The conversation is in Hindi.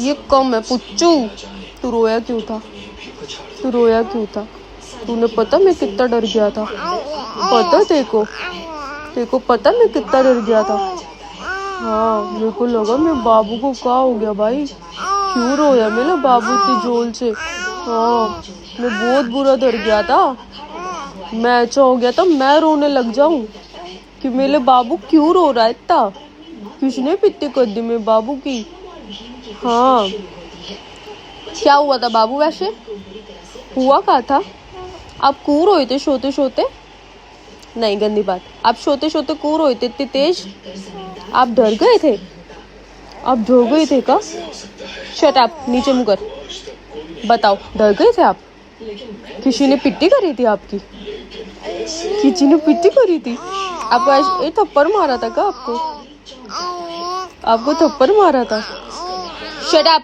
ये कम है पुच्चू। तू रोया क्यों था? तू रोया क्यों था? तूने पता मैं कितना डर गया था? पता तेरे को पता मैं कितना डर गया था? हाँ, मेरे को लगा मैं बाबू को क्या हो गया भाई, क्यों रोया मेरा बाबू इतनी जोर से। हाँ, मैं बहुत बुरा डर गया था। मैं अच्छा हो गया था मैं रोने लग जाऊं कि मेरे बाबू क्यों रो रहा है इतना, किसने पिट्टी कर दी मेरे बाबू की। हाँ, क्या हुआ था बाबू? वैसे हुआ क्या था? आप क्यों रोए थे सोते सोते? नहीं, गंदी बात। आप सोते सोते क्यों रोए थे इतनी तेज? आप डर गए थे? आप डर गए थे क्या? शट अप, नीचे मुँह कर। बताओ, डर गए थे आप? किसी ने पिट्टी करी थी आपकी? किसी ने पिट्टी करी थी आपको? ऐसे थप्पड़ मारा था क्या आपको? आपको थप्पड़ मारा था? Shut up.